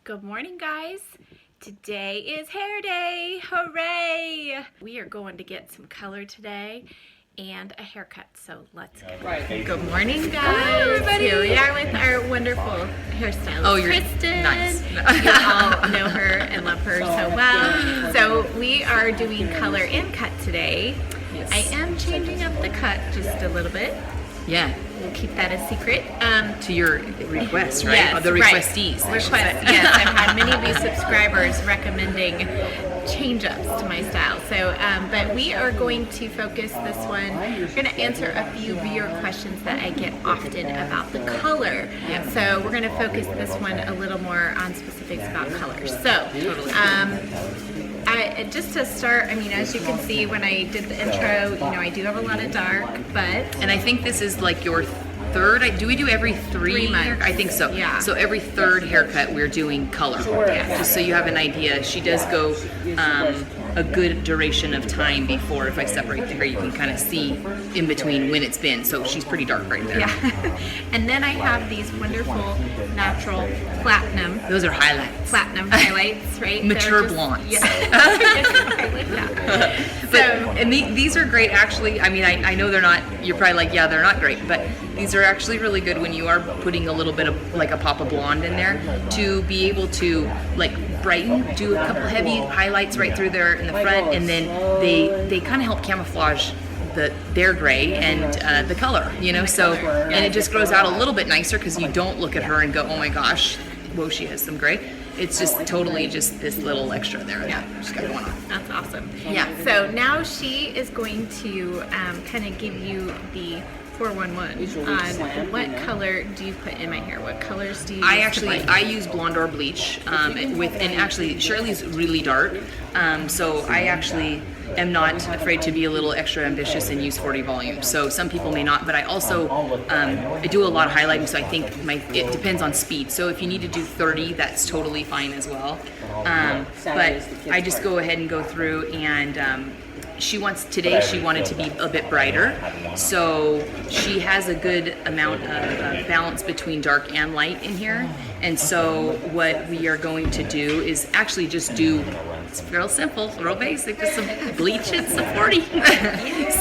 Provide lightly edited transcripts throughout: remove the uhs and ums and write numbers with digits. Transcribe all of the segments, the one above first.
Good morning, guys. Today is hair day. Hooray! We are going to get some color today and a haircut, so let's go. Right. Good morning, guys. Hello, everybody. Here we are with our wonderful hairstylist, Kristen. Nice. You all know her and love her so well. So we are doing color and cut today. Yes. I am changing up the cut just a little bit. Yeah. We'll keep that a secret. To your requests, right? Yes, the requestees. Right. Yes, I've had many of you subscribers recommending change-ups to my style. So, but we are going to focus this one. We're going to answer a few viewer questions that I get often about the color. Yeah. So we're going to focus this one a little more on specifics about colors. So, just to start, I mean, as you can see when I did the intro, you know, I do have a lot of dark, but... And I think this is like your third, do we do every 3 months? I think so. Yeah. So every third haircut we're doing color. Yeah. Just so you have an idea, she does go a good duration of time before, if I separate the hair, you can kind of see in between when it's been. So she's pretty dark right there. Yeah. And then I have these wonderful natural platinum. Those are highlights. Platinum highlights, right? Mature blondes. Yeah. I like that. And these are great, actually. I mean, I know they're not, you're probably like, yeah, they're not great, but these are actually really good when you are putting a little bit of like a pop of blonde in there to be able to like brighten, do a couple heavy highlights right through there in the front, and then they kind of help camouflage their gray and the color, you know, so, and it just grows out a little bit nicer because you don't look at her and go, oh my gosh, whoa, she has some gray. It's just totally just this little extra there that she's got going on. That's awesome. Yeah, so now she is going to kind of give you the 411 on what color do you put in my hair? What colors do you use? I use blonde or bleach and actually Shirley's really dark, so I actually am not afraid to be a little extra ambitious and use 40 volume. So some people may not, but I also I do a lot of highlighting, so I think it depends on speed. So if you need to do 30, that's totally fine as well. But I just go ahead and go through and today she wanted to be a bit brighter, so she has a good amount of balance between dark and light in here. And so what we are going to do is actually just do, it's real simple, real basic, just some bleach and some 40.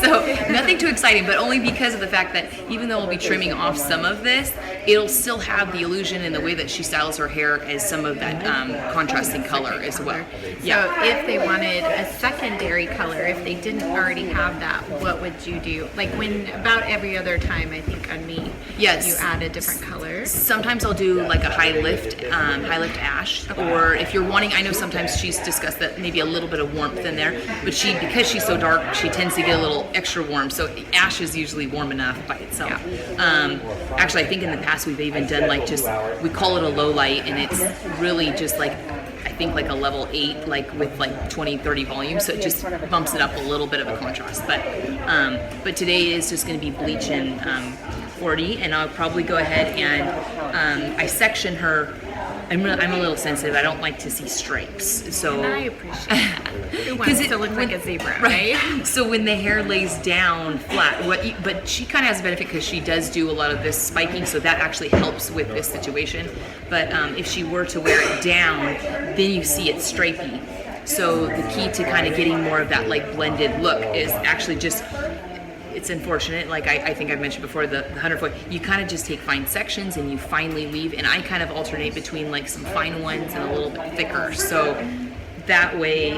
So nothing too exciting, but only because of the fact that even though we'll be trimming off some of this, it'll still have the illusion in the way that she styles her hair as some of that contrasting color as well. Yeah. So if they wanted a secondary color, if they didn't already have that, what would you do? Like when about every other time, I think on me, yes, you add a different color. Sometimes I'll do like a high lift ash, or if you're wanting, I know sometimes she's discussed that maybe a little bit of warmth in there, but because she's so dark, she tends to get a little extra warm. So ash is usually warm enough by itself. Yeah. Actually, I think in the past we've even done like we call it a low light, and it's really just like, I think like a level 8, like with like 20-30 volume, so it just bumps it up a little bit of a contrast. But today is just going to be bleach and 40, and I'll probably go ahead and I section her. I'm a little sensitive. I don't like to see stripes, so and I appreciate that. Who wants to look like a zebra, right? So when the hair lays down flat, but she kind of has a benefit because she does do a lot of this spiking, so that actually helps with this situation. But if she were to wear it down, then you see it stripy. So the key to kind of getting more of that like blended look is actually just, it's unfortunate, like I think I've mentioned before, the 100 foot, you kind of just take fine sections and you finely weave, and I kind of alternate between like some fine ones and a little bit thicker, so that way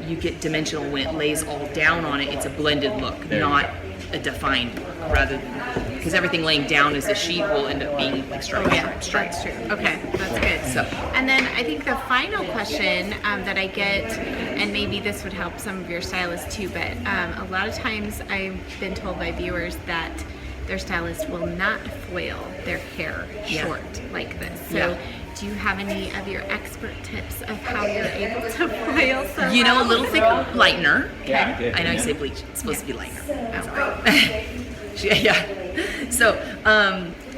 you get dimensional when it lays all down on it. It's a blended look, not a defined look, rather than, because everything laying down as a sheet will end up being like stripes. That's true. Okay, that's good. So, and then I think the final question that I get, and maybe this would help some of your stylists too, but a lot of times I've been told by viewers that their stylist will not foil their hair short like this. So do you have any of your expert tips of how you're able to foil so you know, a little thick lightener. Okay. I know you say bleach, it's supposed to be lightener. Oh, right. So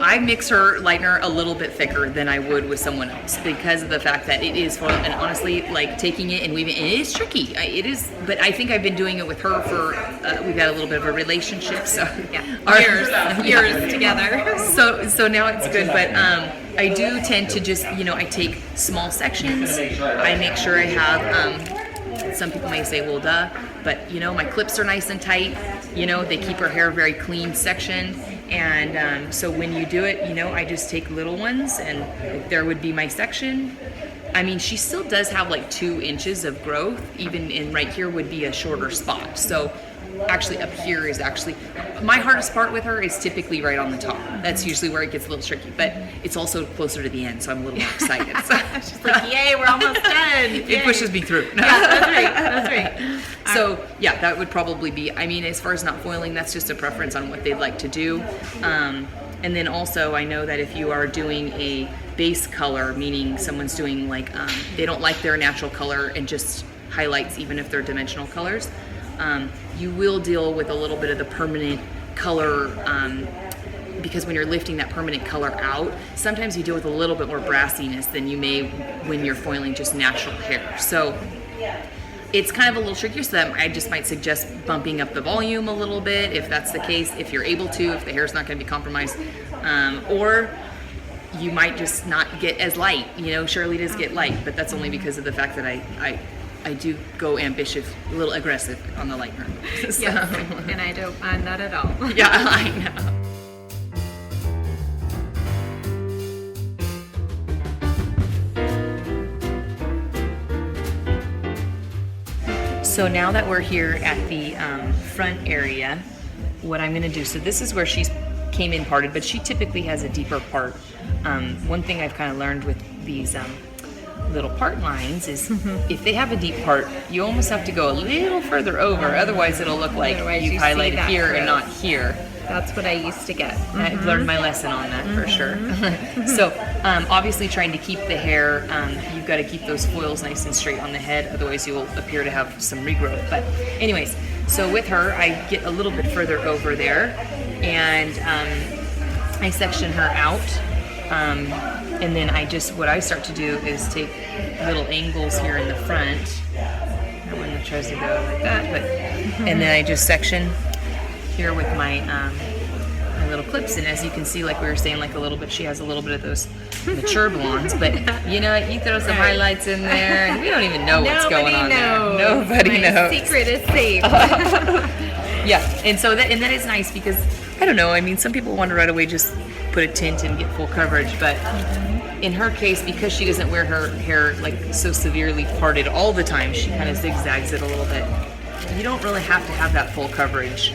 I mix her lightener a little bit thicker than I would with someone else because of the fact that it is foil, and honestly, like taking it and weaving, and it is tricky. It is, but I think I've been doing it with her for we've had a little bit of a relationship, so years together. So now it's good, but I do tend to just, I take small sections. I make sure I have, some people may say, well, duh, but, my clips are nice and tight. They keep her hair very clean sectioned. And so when you do it, I just take little ones, and there would be my section. I mean, she still does have like 2 inches of growth, even in right here would be a shorter spot. So actually up here is actually, my hardest part with her is typically right on the top. That's usually where it gets a little tricky, but it's also closer to the end, so I'm a little more excited. So. She's like, yay, we're almost done. Yay. It pushes me through. That's right. So yeah, that would probably be, I mean, as far as not foiling, that's just a preference on what they'd like to do. And then also I know that if you are doing a base color, meaning someone's doing like, they don't like their natural color and just highlights, even if they're dimensional colors, you will deal with a little bit of the permanent color, because when you're lifting that permanent color out, sometimes you deal with a little bit more brassiness than you may when you're foiling just natural hair. So it's kind of a little trickier, so that I just might suggest bumping up the volume a little bit if that's the case, if you're able to, if the hair's not going to be compromised, or you might just not get as light. Shirley does get light, but that's only because of the fact that I do go ambitious, a little aggressive on the light curve. So. Yes, and I don't mind that at all. Yeah, I know. So now that we're here at the front area, what I'm going to do, so this is where she came in parted, but she typically has a deeper part. One thing I've kind of learned with these little part lines is if they have a deep part, you almost have to go a little further over, otherwise it'll look like you highlighted here and not here. That's what I used to get. I've learned my lesson on that for sure. So obviously trying to keep the hair, you've got to keep those foils nice and straight on the head, otherwise you will appear to have some regrowth. But anyways, so with her, I get a little bit further over there, and I section her out. And then what I start to do is take little angles here in the front. That one tries to go like that, but and then I just section here with my my little clips, and as you can see, like we were saying, like a little bit, she has a little bit of those mature blondes, but you throw some highlights in there, and we don't even know what's going on there. Nobody knows. Secret is safe. Yeah, and so that is nice because I don't know. I mean, some people want to right away just put a tint and get full coverage, but in her case, because she doesn't wear her hair like so severely parted all the time, she kind of zigzags it a little bit. You don't really have to have that full coverage,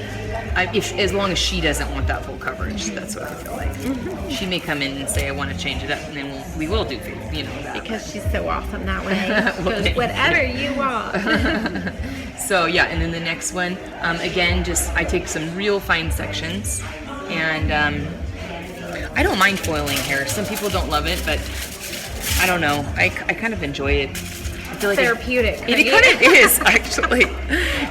as long as she doesn't want that full coverage. That's what I feel like. She may come in and say, I want to change it up, and then we will do that. Because she's so awesome that way. She goes, whatever you want. So yeah, and then the next one, again, just I take some real fine sections, and I don't mind foiling hair. Some people don't love it, but I don't know. I kind of enjoy it. I feel like therapeutic. It kind of is, actually.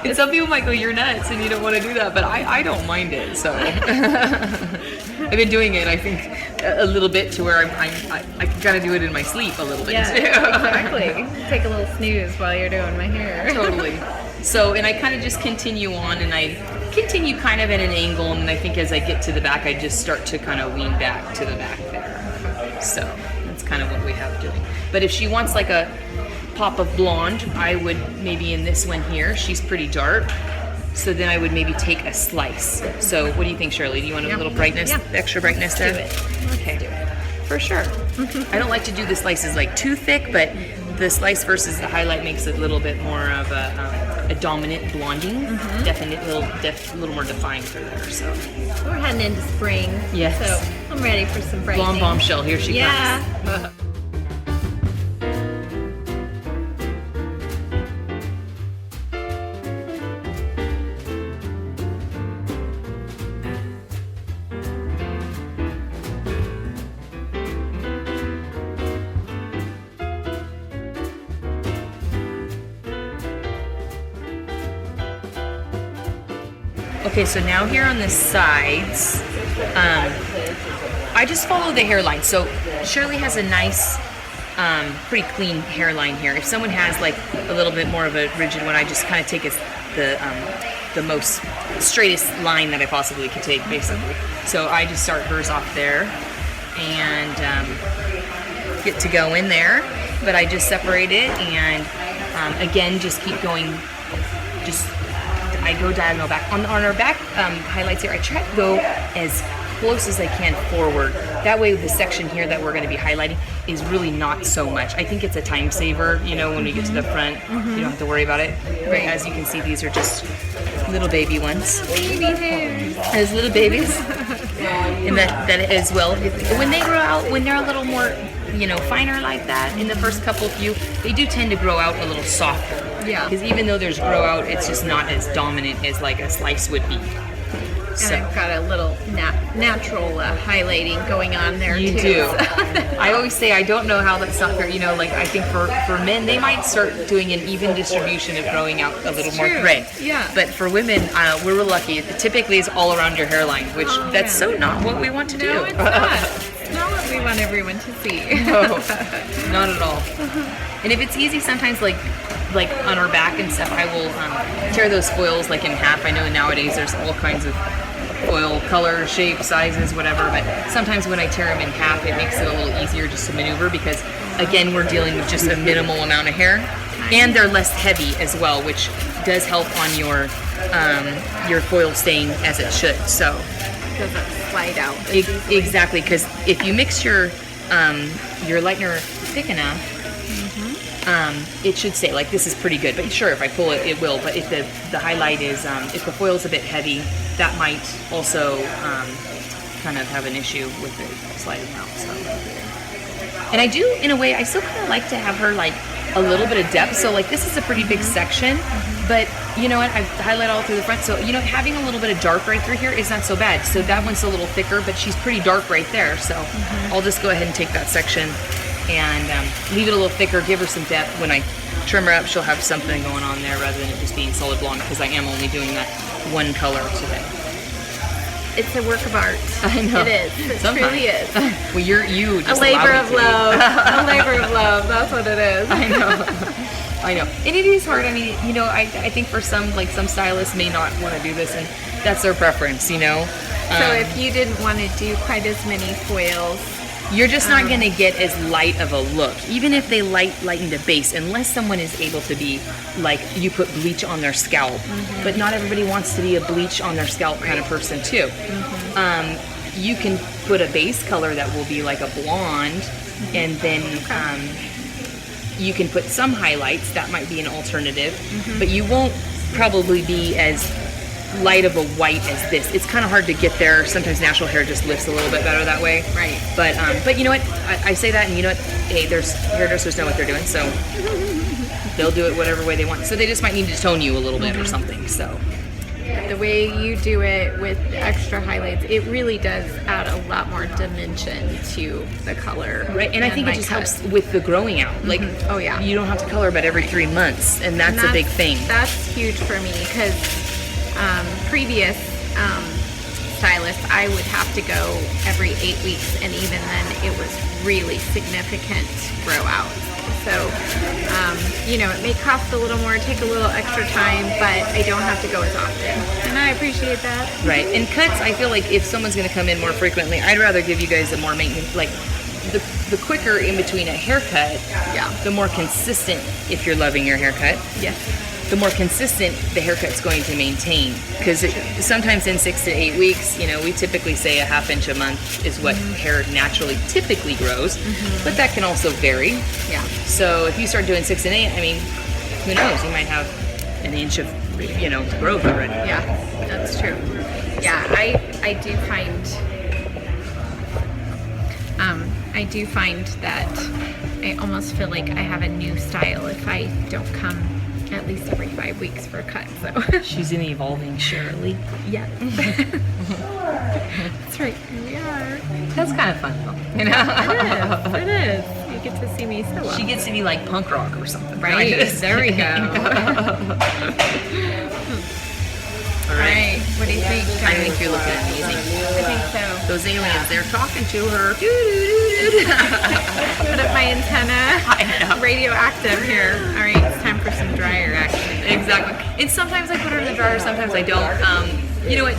And some people might go, you're nuts and you don't want to do that, but I don't mind it. So I've been doing it, I think, a little bit to where I can kind of do it in my sleep a little bit. Yeah, exactly. Take a little snooze while you're doing my hair. Totally. So, and I kind of just continue on, and I continue kind of at an angle, and I think as I get to the back, I just start to kind of lean back to the back there. So that's kind of what we have doing. But if she wants like a pop of blonde, I would maybe in this one here, she's pretty dark, so then I would maybe take a slice. So what do you think, Shirley? Do you want a little brightness, extra brightness there? Do it. Okay, do it. For sure. I don't like to do the slices like too thick, but the slice versus the highlight makes it a little bit more of a dominant blonding, definite little more defined through there. So we're heading into spring. Yes. So I'm ready for some brightening. Blonde bombshell, here she comes. Yeah. Okay, so now here on the sides, I just follow the hairline. So Shirley has a nice, pretty clean hairline here. If someone has like a little bit more of a rigid one, I just kind of take the most straightest line that I possibly could take, basically. So I just start hers off there, and get to go in there. But I just separate it, and again, just keep going. I go diagonal back. On our back highlights here, I try to go as close as I can forward. That way the section here that we're going to be highlighting is really not so much. I think it's a time saver, you know, when we get to the front, you don't have to worry about it. But as you can see, these are just little baby ones. Baby hairs. As little babies. And that as well, when they grow out, when they're a little more, you know, finer like that, in the first couple few, they do tend to grow out a little softer. Yeah. Because even though there's grow out, it's just not as dominant as like a slice would be. And I've got a little natural highlighting going on there you too. You do. I always say I don't know how that's not fair. You know, like I think for men, they might start doing an even distribution of growing out a little more thread. Yeah. But for women, we're lucky. It typically is all around your hairline, which that's so not what we want to do. No, it's not. It's not what we want everyone to see. No, not at all. And if it's easy, sometimes like on our back and stuff, I will tear those foils like in half. I know nowadays there's all kinds of foil colors, shapes, sizes, whatever, but sometimes when I tear them in half, it makes it a little easier just to maneuver because, again, we're dealing with just a minimal amount of hair, and they're less heavy as well, which does help on your foil staying as it should. So It doesn't slide out. Exactly, because if you mix your lightener thick enough, it should stay. Like this is pretty good, but sure, if I pull it, it will. But if the highlight is, if the foil is a bit heavy, that might also kind of have an issue with it sliding out. So, and I do, in a way, I still kind of like to have her like a little bit of depth. So like this is a pretty big section, but you know what? I highlight all through the front. So you know, having a little bit of dark right through here is not so bad. So that one's a little thicker, but she's pretty dark right there. So I'll just go ahead and take that section and leave it a little thicker, give her some depth. When I trim her up, she'll have something going on there rather than it just being solid blonde, because I am only doing that one color today. It's a work of art. I know. It is. It truly is. Well, you just a labor allow of me to. love. A labor of love. That's what it is. I know. And it is hard. I mean, you know, I think for some stylists may not want to do this, and that's their preference, you know. So if you didn't want to do quite as many foils, you're just not going to get as light of a look, even if they lighten the base, unless someone is able to be like you put bleach on their scalp. But not everybody wants to be a bleach on their scalp kind of person too. You can put a base color that will be like a blonde, and then you can put some highlights. That might be an alternative, but you won't probably be as light of a white as this. It's kind of hard to get there. Sometimes natural hair just lifts a little bit better that way. Right. But you know what? I say that, and you know what? Hey, there's hairdressers know what they're doing, so they'll do it whatever way they want. So they just might need to tone you a little bit or something. So the way you do it with extra highlights, it really does add a lot more dimension to the color. Right, and I think it just helps with the growing out. Like, oh yeah, you don't have to color about every 3 months, and that's a big thing. That's huge for me because previous stylists, I would have to go every 8 weeks, and even then it was really significant grow out. So, you know, it may cost a little more, take a little extra time, but I don't have to go as often, and I appreciate that. Right, and cuts, I feel like if someone's going to come in more frequently, I'd rather give you guys a more maintenance, like the quicker in between a haircut, the more consistent, if you're loving your haircut. Yes. The more consistent the haircut's going to maintain, because sometimes in 6 to 8 weeks, you know, we typically say a ½ inch a month is what hair naturally typically grows, but that can also vary. Yeah. So if you start doing 6 and 8, I mean, who knows? You might have an inch of, you know, growth already. Yeah, that's true. Yeah, I do find that I almost feel like I have a new style if I don't come at least every 5 weeks for a cut. So she's an evolving Shirley. Yeah. That's right. Here we are. That's kind of fun though. You know? It is. You get to see me solo. She gets to be like punk rock or something. Right. There we go. All right. What do you think? I think you're looking amazing. I think so. Those aliens, they're talking to her. Put up my antenna. I know. Radioactive here. All right, it's time for some dryer action. Exactly. And sometimes I put her in the dryer, sometimes I don't. you know what?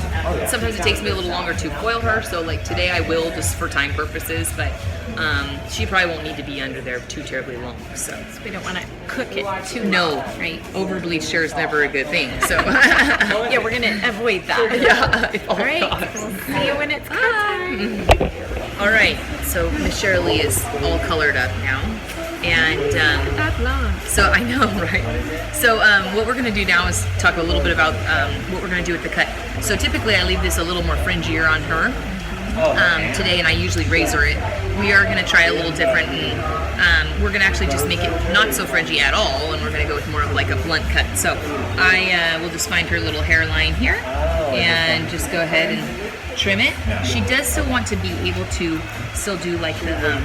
Sometimes it takes me a little longer to foil her, so like today I will just for time purposes, but she probably won't need to be under there too terribly long. So We don't want to cook it too no, long, right? over bleached hair is never a good thing. So Yeah, we're gonna avoid that. yeah. Oh, All right, God. we'll see you when it's cut time. All right. So Miss Shirley is all colored up now, and That long. so I know, right? So what we're gonna do now is talk a little bit about what we're gonna do with the cut. So typically I leave this a little more fringier on her. Today, and I usually razor it. We are going to try a little different, and we're going to actually just make it not so fringy at all, and we're going to go with more of like a blunt cut. So I will just find her little hairline here and just go ahead and trim it. She does still want to be able to still do like the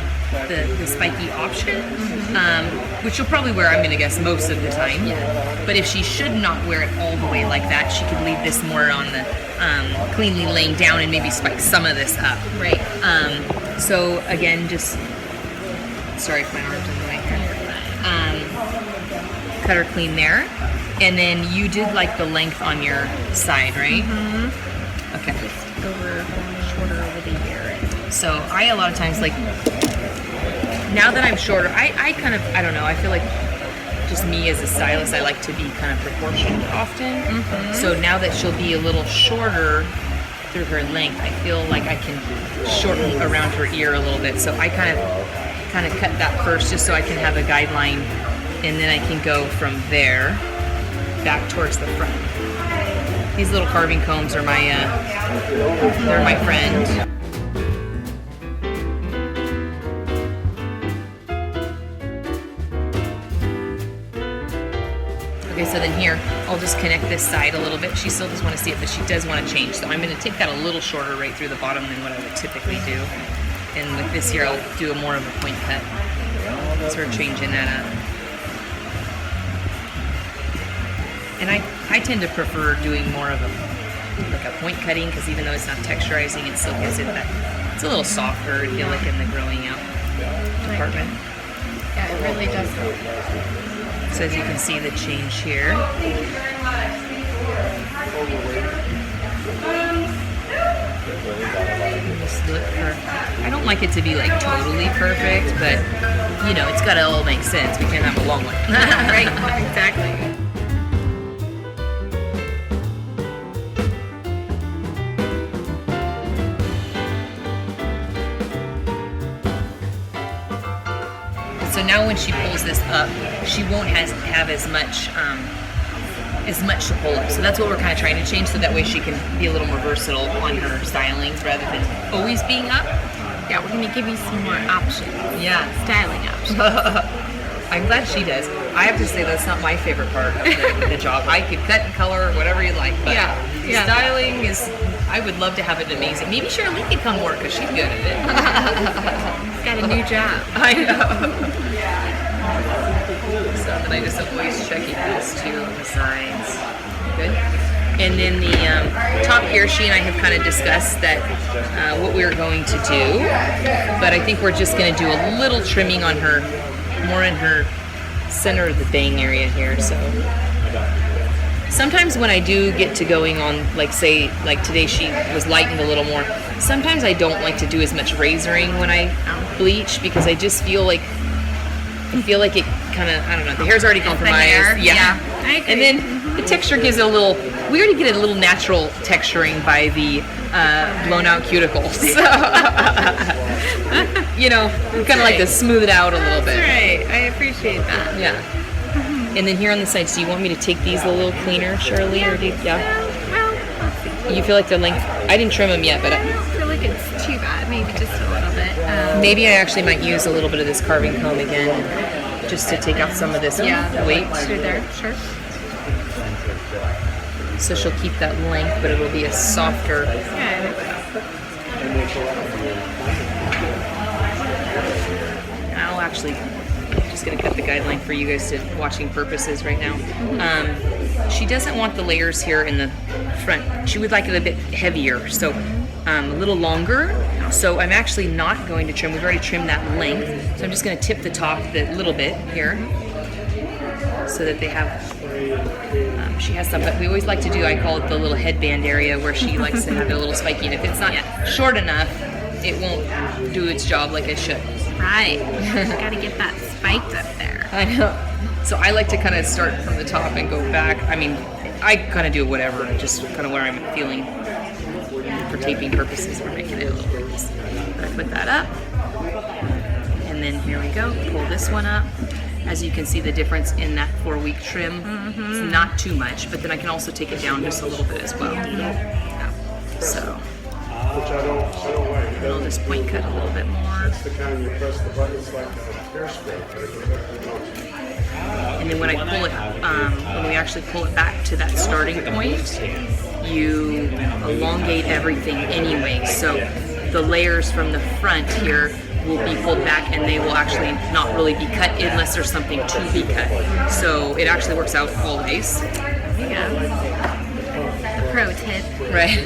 spiky option, which she'll probably wear, I'm going to guess, most of the time. Yeah. But if she should not wear it all the way like that, she could leave this more on the cleanly laying down and maybe spike some of this up. Right. So again, just sorry if my arm's in the way here. Cut her clean there, and then you did like the length on your side, right? Mm-hmm. Okay. Shorter over the ear. So I a lot of times like now that I'm shorter, I kind of I don't know. I feel like just me as a stylist, I like to be kind of proportioned often. Mm-hmm. So now that she'll be a little shorter through her length, I feel like I can shorten around her ear a little bit. So I kind of cut that first just so I can have a guideline, and then I can go from there back towards the front. These little carving combs are they're my friend. Okay, so then here, I'll just connect this side a little bit. She still doesn't want to see it, but she does want to change. So I'm going to take that a little shorter right through the bottom than what I would typically do. And with this here, I'll do more of a point cut. So we're changing that up. And I tend to prefer doing more of a point cutting, because even though it's not texturizing, it still gives it that, it's a little softer, I feel like, in the growing out department. Yeah, it really does help. So as you can see the change here. Just look for, I don't like it to be like totally perfect, but you know, it's gotta all make sense. We can't have a long one. Right, exactly. So now when she pulls this up, she won't have as much to pull up. So that's what we're kind of trying to change, so that way she can be a little more versatile on her stylings rather than always being up. Yeah, we're going to give you some more options. Yeah. Styling options. I'm glad she does. I have to say that's not my favorite part of the job. I could cut and color or whatever you like, but Yeah. styling is, I would love to have it amazing. Maybe Shirley could come work because she's good at it. Got a new job. I know. So then I just avoid checking those two on the sides. Good. And then the top here, she and I have kind of discussed that what we were going to do, but I think we're just going to do a little trimming on her, more in her center of the bang area here. So sometimes when I do get to going on, like say, like today she was lightened a little more, sometimes I don't like to do as much razoring when I bleach, because I just feel like it kind of, I don't know, the hair's already compromised. hair? Yeah, I agree. And then the texture gives it a little, we already get a little natural texturing by the blown out cuticles. So, you know, we kind of like to smooth it out a little bit. That's right. I appreciate that. Yeah. And then here on the sides, do you want me to take these a little cleaner, Shirley? Or do you, Well, let's see. You feel like they're length? I didn't trim them yet, but I don't feel like it's too bad. Maybe just a little bit. maybe I actually might use a little bit of this carving comb again, just to take out some of this weight. Through there, sure. So she'll keep that length, but it'll be a softer. Yeah. I'll actually, just gonna cut the guideline for you guys to watching purposes right now. She doesn't want the layers here in the front. She would like it a bit heavier, so a little longer. So I'm actually not going to trim. We've already trimmed that length. So I'm just gonna tip the top a little bit here, so that they have she has some, but we always like to do, I call it the little headband area where she likes to have it a little spiky. And if it's not short enough, it won't do its job like it should. Right. Gotta get that spiked up there. I know. So I like to kind of start from the top and go back. I mean, I kind of do whatever, just kind of where I'm feeling. For taping purposes, we're making it a little bit easy. I put that up. And then here we go. Pull this one up. As you can see the difference in that 4-week trim. It's not too much, but then I can also take it down just a little bit as well. So, and I'll just point cut a little bit more. And then when I pull it, when we actually pull it back to that starting point, you elongate everything anyway. So the layers from the front here will be pulled back and they will actually not really be cut unless there's something to be cut. So it actually works out always. Yeah. The pro tip. Right.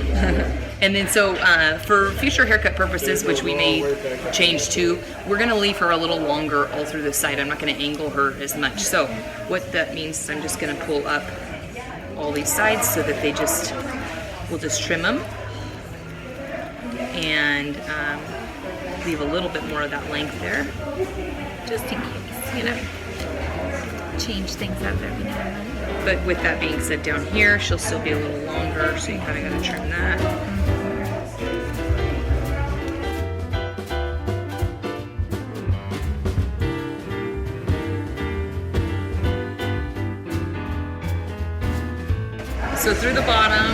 And then so for future haircut purposes, which we may change to, we're going to leave her a little longer all through the side. I'm not going to angle her as much. So what that means is I'm just going to pull up all these sides so that we'll just trim them. And leave a little bit more of that length there, Just in case, change things up every now and then. But with that being said, down here she'll still be a little longer, so you kind of got to trim that. So through the bottom,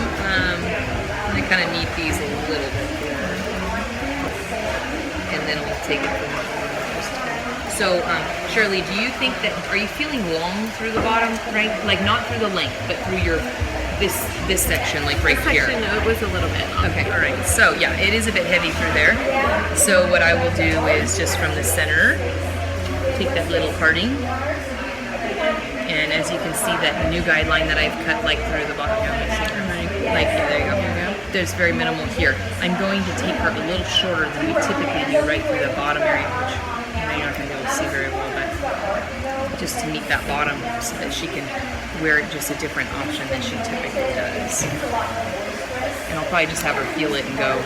I kind of knead these a little bit here, and then we'll take it from the So, Shirley, do you think are you feeling long through the bottom, right? Like not through the length, but through this section, like right here? Section, no, it was a little bit long. Okay, all right. So yeah, it is a bit heavy through there. So what I will do is just from the center, take that little parting. And as you can see, that new guideline that I've cut like through the bottom, like there you go. There's very minimal here. I'm going to take her a little shorter than we typically do right through the bottom area, which you're not going to be able to see very well, but just to meet that bottom so that she can wear it just a different option than she typically does. And I'll probably just have her feel it and go,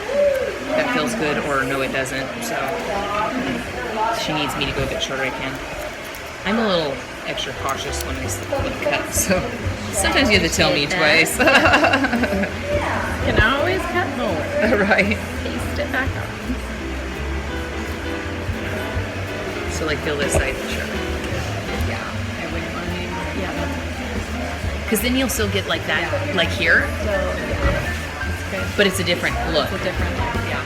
that feels good, or no, it doesn't. So if she needs me to go a bit shorter, I can. I'm a little extra cautious when I cut, so sometimes you have to tell me twice. You can always cut more. Right. Paste it back on. So like feel this side for sure. Yeah, I wouldn't want any. Yeah, because then you'll still get like that, like here. So, yeah, it's good. But it's a different look. It's a different look, yeah.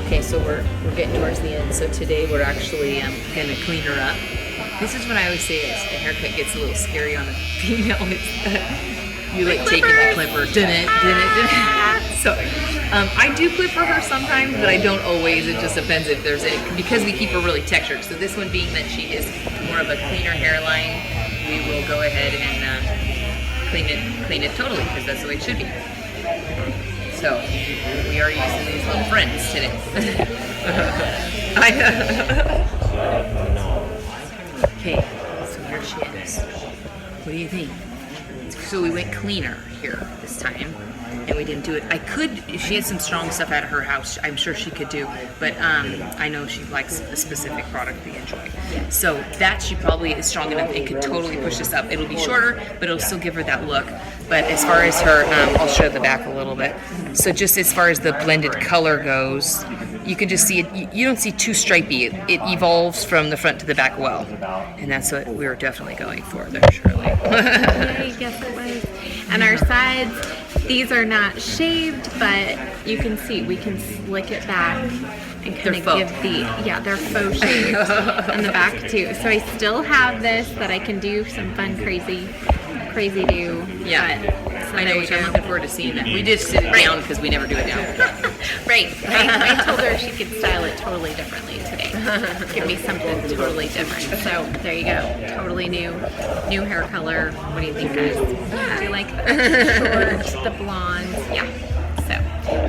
Okay, so we're getting towards the end. So today we're actually going to clean her up. This is what I always say is a haircut gets a little scary on a female. It's you like taking the clipper, didn't it? So I do clipper her sometimes, but I don't always. It just depends if there's any, because we keep her really textured. So this one being that she is more of a cleaner hairline, we will go ahead and clean it totally, because that's the way it should be. So we are using these little friends today. Okay, so here she is. What do you think? So we went cleaner here this time, and we didn't do it. I could, if she had some strong stuff out of her house, I'm sure she could do, but I know she likes a specific product we enjoy. So that she probably is strong enough and could totally push this up. It'll be shorter, but it'll still give her that look. But as far as her, I'll show the back a little bit. So just as far as the blended color goes, you can just see it, you don't see too stripey. It evolves from the front to the back well. And that's what we were definitely going for there, Shirley. Yay, yes it was. And our sides, these are not shaved, but you can see, we can slick it back and kind of give they're faux shaved on the back too. So I still have this that I can do some fun, crazy crazy do. Yeah. So I know, there which you I'm go. looking forward to seeing that. We did sit it down because we never do it down. Right. I told her she could style it totally differently today. Give me something totally different. So there you go. Totally new hair color. What do you think, guys? Do you like the short, the blonde? Yeah. So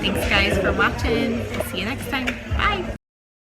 thanks, guys, for watching. We'll see you next time. Bye.